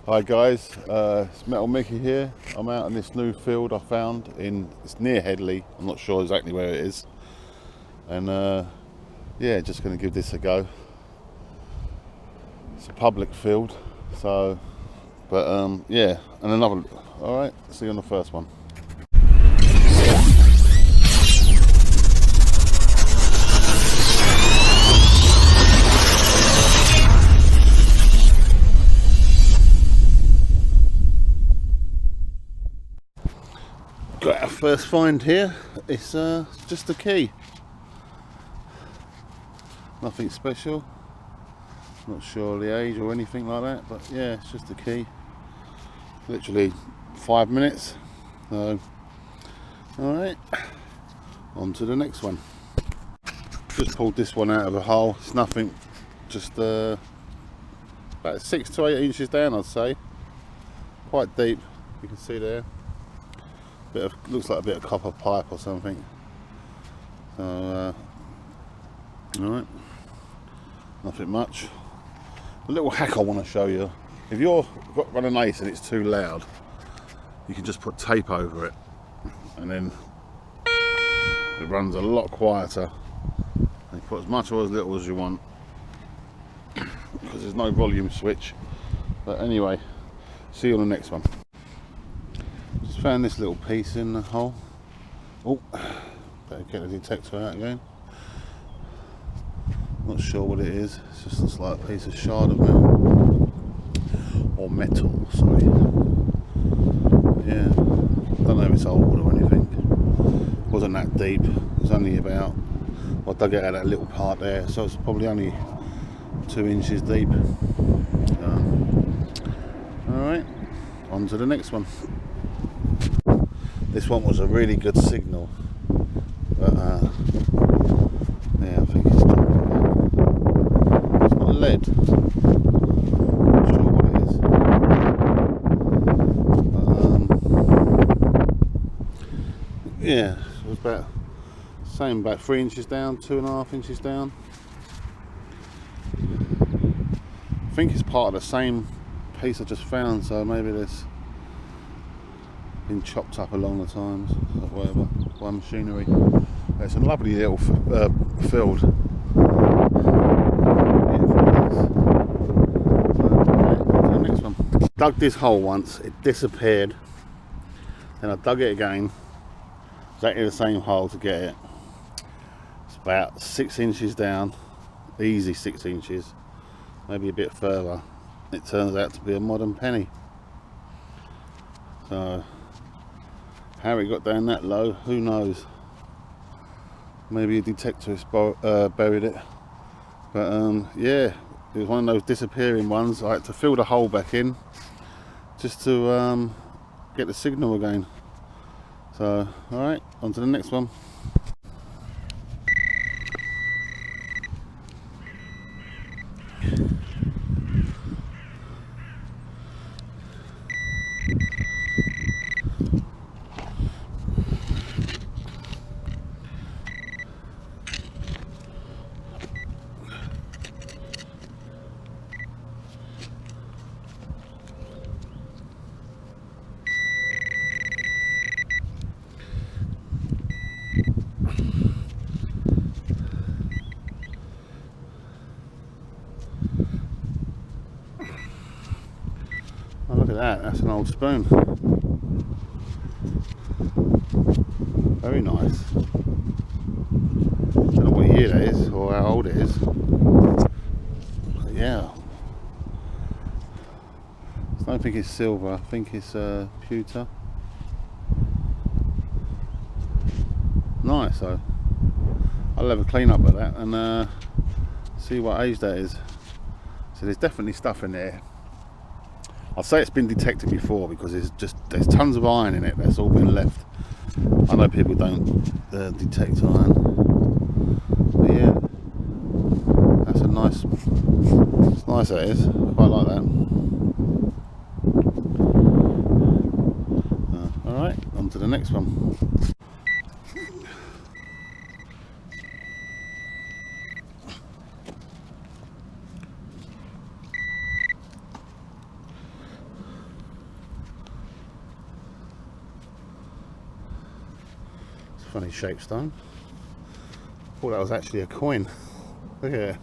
Hi guys, it's Metal Mickey here. I'm out in this new field I found it's near Headley. I'm not sure exactly where it is. And yeah, just going to give this a go. It's a public field, so, but yeah, and another, alright, see you on the first one. Got our first find here. It's just a key. Nothing special. Not sure the age or anything like that, but yeah, it's just a key. Literally 5 minutes. So, alright, on to the next one. Just pulled this one out of a hole. It's nothing, just about 6 to 8 inches down, I'd say. Quite deep, you can see there. Looks like a bit of copper pipe or something. So, alright, nothing much. The little hack I want to show you, if you're running ace and it's too loud, you can just put tape over it, and then it runs a lot quieter. You put as much or as little as you want, because there's no volume switch. But anyway, see you on the next one. Just found this little piece in the hole. Oh, better get the detector out again. Not sure what it is. It's just a slight piece of shard of metal, or metal, sorry. Yeah, don't know if it's old or anything. It wasn't that deep. It was only about, I dug it out of that little part there, so it's probably only 2 inches deep. Alright, on to the next one. This one was a really good signal, but yeah, I think it's not lead. Not sure what it is. Yeah, it was about 3 inches down, 2.5 inches down. I think it's part of the same piece I just found, so maybe there's been chopped up along the times, or whatever, by machinery. It's a lovely little field. So, next one. Dug this hole once, it disappeared. Then I dug it again, exactly the same hole to get it. It's about 6 inches down, easy 6 inches, maybe a bit further. It turns out to be a modern penny. So, how it got down that low, who knows? Maybe a detectorist buried it. But yeah, it was one of those disappearing ones. I had to fill the hole back in just to get the signal again. So, alright, on to the next one. Oh, look at that, that's an old spoon. Very nice. Don't know what year that is or how old it is. But yeah. I don't think it's silver, I think it's pewter. Nice though. I'll have a clean up of that and see what age that is. So there's definitely stuff in there. I'll say it's been detected before because there's tons of iron in it that's all been left. I know people don't detect iron, but yeah, that's a nice. It's nice, that is. Quite like that. All right, on to the next one. Funny shaped stone. Thought that was actually a coin. Look at it.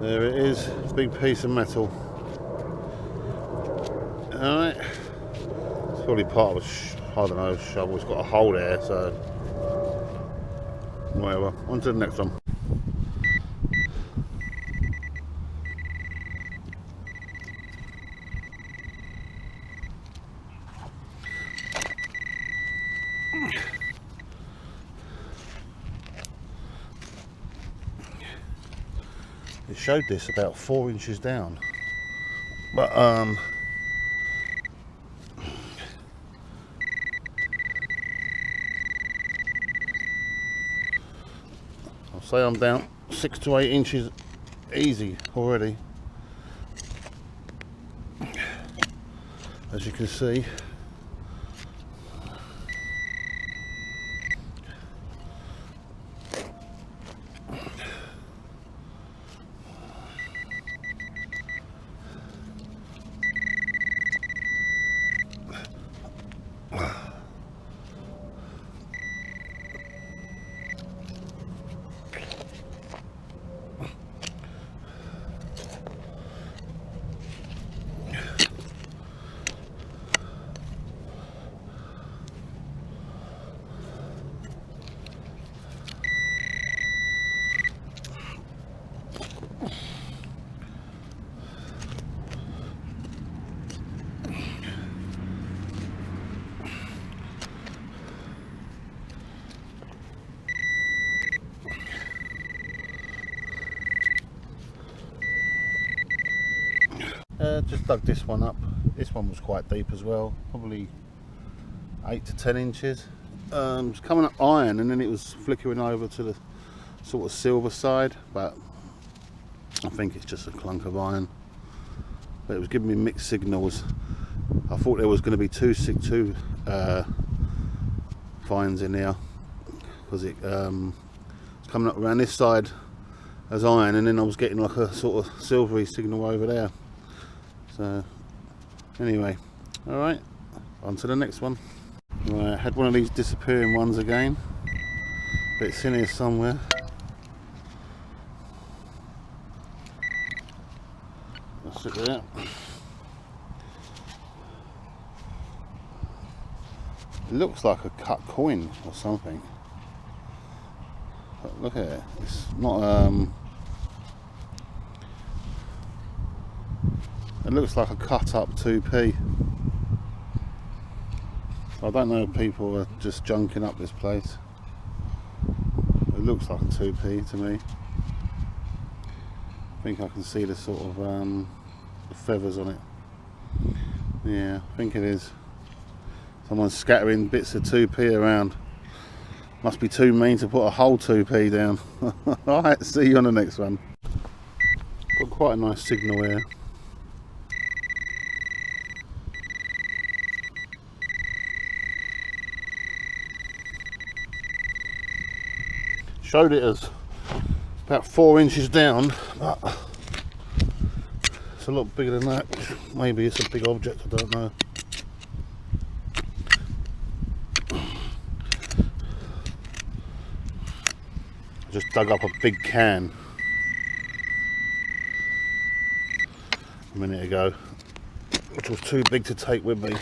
There it is, big piece of metal. Alright, it's probably part of a, I don't know, shovel. It's got a hole there, so whatever. On to the next one. It showed this about 4 inches down, but I'll say I'm down 6 to 8 inches easy already, as you can see. Just dug this one up. This one was quite deep as well, probably 8 to 10 inches. It's coming up iron, and then it was flickering over to the sort of silver side, but I think it's just a clunk of iron. But it was giving me mixed signals. I thought there was going to be two fines in there, because it's coming up around this side as iron, and then I was getting like a sort of silvery signal over there. So anyway, all right, on to the next one. Right, I had one of these disappearing ones again, but it's in here somewhere. Let's look at that. It looks like a cut coin or something. But look at it. It's not it looks like a cut up 2p. I don't know if people are just junking up this place. It looks like a 2p to me. I think I can see the sort of the feathers on it. Yeah, I think it is. Someone's scattering bits of 2p around. Must be too mean to put a whole 2p down. Alright, see you on the next one. Got quite a nice signal here. Showed it as about 4 inches down, but it's a lot bigger than that. Maybe it's a big object, I don't know. I just dug up a big can a minute ago, which was too big to take with me.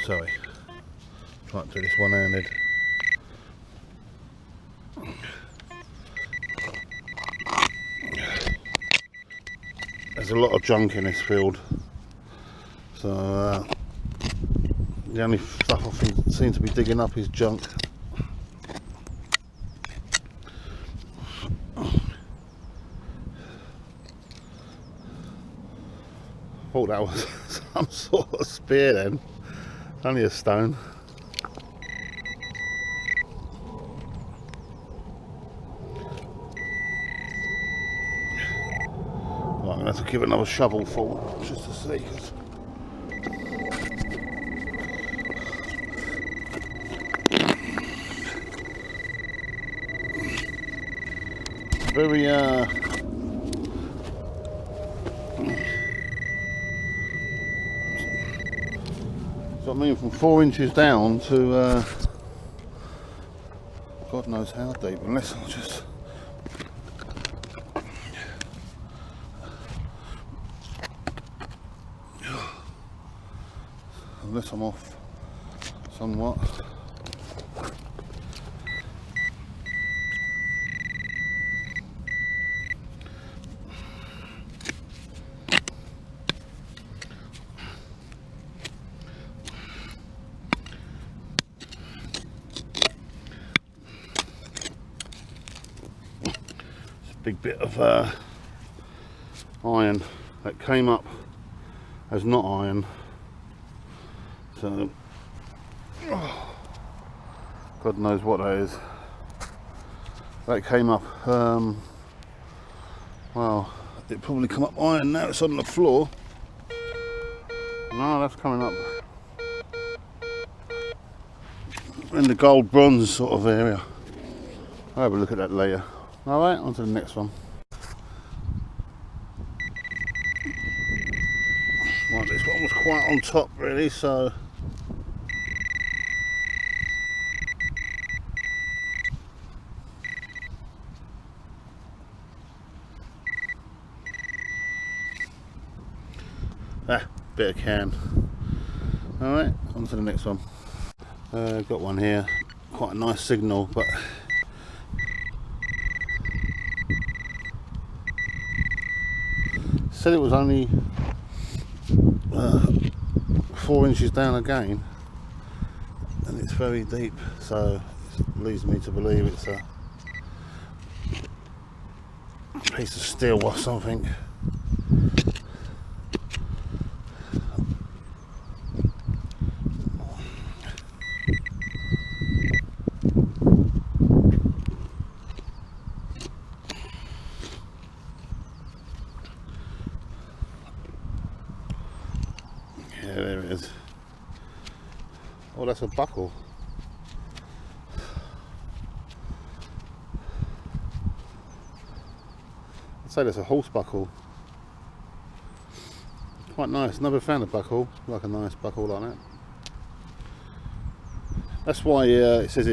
Sorry, trying to do this one-handed. There's a lot of junk in this field, so the only stuff I seem to be digging up is junk. Thought that was some sort of spear then. Only a stone. Right, I'm have to give another shovel full just to see. Very so I mean, from 4 inches down to God knows how deep, unless I just unless I'm off somewhat. Big bit of iron that came up as not iron, so God knows what that is. That came up, well, it probably come up iron. Now it's on the floor. No, that's coming up in the gold bronze sort of area. I'll have a look at that later. Alright, on to the next one. Right, this one was quite on top really, so bit of can. Alright, on to the next one. Got one here, quite a nice signal, but said it was only 4 inches down again, and it's very deep, so it leads me to believe it's a piece of steel or something. Yeah, there it is. Oh, that's a buckle. I'd say that's a horse buckle. Quite nice. Never found a buckle like a nice buckle like that. That's why it says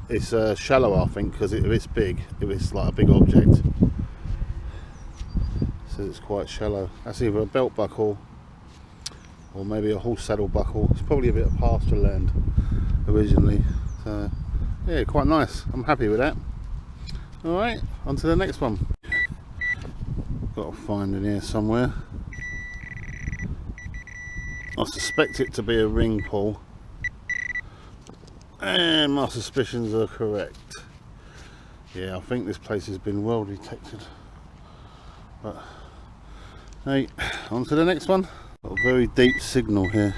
it's shallow, I think, because if it's big, if it's like a big object, it says it's quite shallow. That's either a belt buckle or maybe a horse saddle buckle. It's probably a bit of pasture land originally, so yeah, quite nice. I'm happy with that. Alright, on to the next one. Got to find in here somewhere. I suspect it to be a ring pull, and my suspicions are correct. Yeah, I think this place has been well detected, but hey, on to the next one. Got a very deep signal here.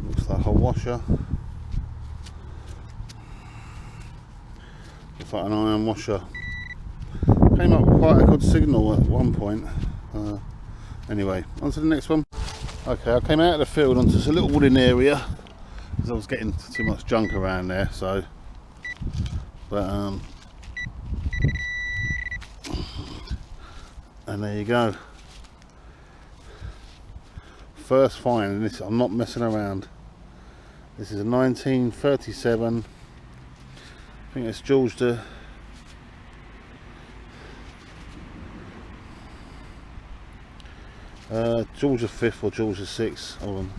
Looks like a washer. Looks like an iron washer. Came up with quite a good signal at one point. Anyway, on to the next one. Okay, I came out of the field onto this little wooded area because I was getting too much junk around there, so and there you go. First find, and this, I'm not messing around. This is a 1937. I think it's George the George the 5th or George the 6th. Hold on.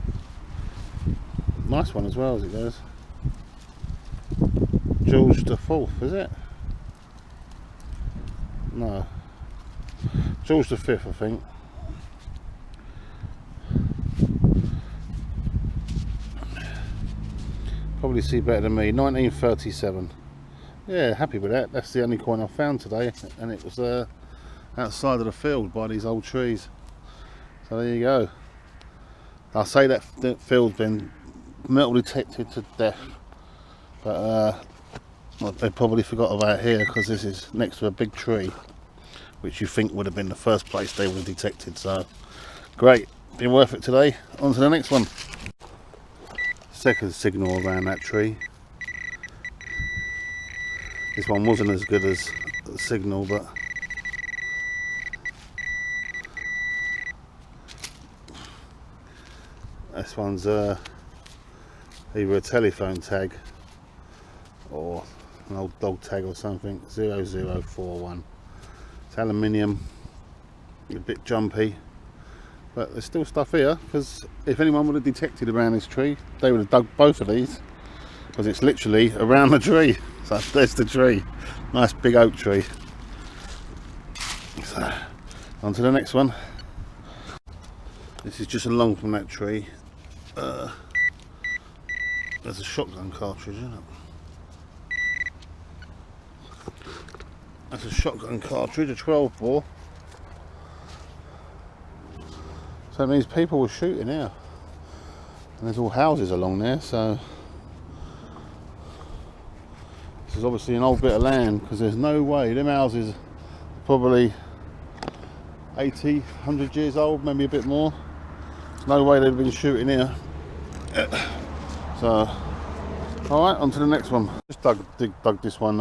Nice one as well as it goes. George the 4th, is it? No. George the 5th, I think. Probably see better than me. 1937. Yeah, happy with that. That's the only coin I found today, and it was outside of the field by these old trees. So there you go. I'll say that the field's been metal detected to death, but well, they probably forgot about here because this is next to a big tree, which you think would have been the first place they would have detected. So great, been worth it today. On to the next one. Second signal around that tree. This one wasn't as good as the signal, but this one's either a telephone tag or an old dog tag or something. 0041. It's aluminium, a bit jumpy, but there's still stuff here, because if anyone would have detected around this tree, they would have dug both of these, because it's literally around the tree. So there's the tree, nice big oak tree. So on to the next one. This is just along from that tree. There's a shotgun cartridge, isn't it? That's a shotgun cartridge, a 12 bore. So it means people were shooting here. And there's all houses along there, so this is obviously an old bit of land, because there's no way, them houses are probably 80, 100 years old, maybe a bit more. There's no way they've been shooting here. So, alright, on to the next one. Just dug this one,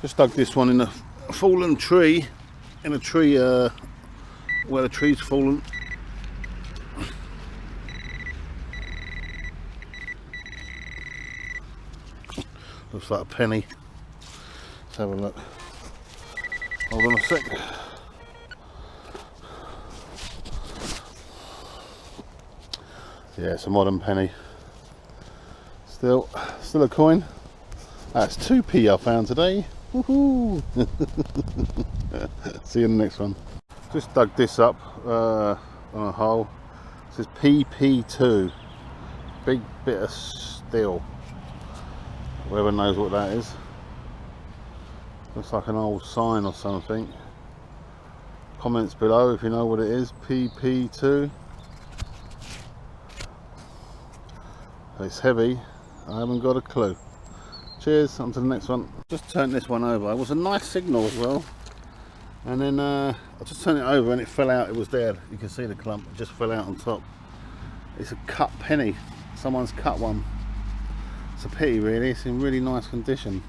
just dug this one in a fallen tree, in a tree where the tree's fallen. Looks like a penny. Let's have a look. Hold on a sec. Yeah, it's a modern penny. Still a coin. That's 2p I found today. Woohoo! See you in the next one. Just dug this up on a hole. It says PP2. Big bit of steel. Whoever knows what that is. Looks like an old sign or something. Comments below if you know what it is. PP2. It's heavy. I haven't got a clue. Cheers, on to the next one. Just turned this one over. It was a nice signal as well. And then I just turned it over and it fell out. It was there. You can see the clump. It just fell out on top. It's a cut penny. Someone's cut one. It's a pity really. It's in really nice condition.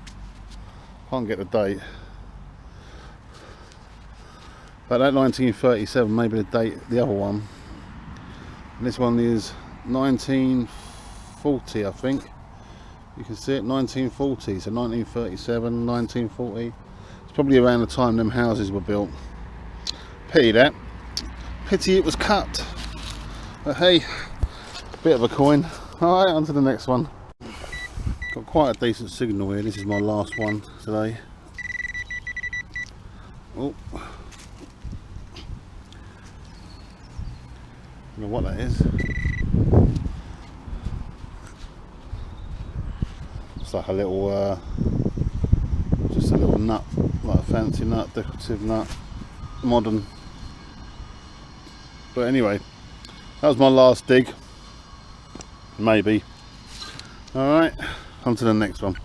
Can't get the date. But that 1937, maybe the date, the other one. And this one is 1940, I think. You can see it, 1940, so 1937, 1940. It's probably around the time them houses were built. Pity that. Pity it was cut. But hey, bit of a coin. Alright, on to the next one. Got quite a decent signal here. This is my last one today. Oh. I don't know what that is. It's like a little, just a little nut, like a fancy nut, decorative nut, modern. But anyway, that was my last dig. Maybe. Alright, on to the next one.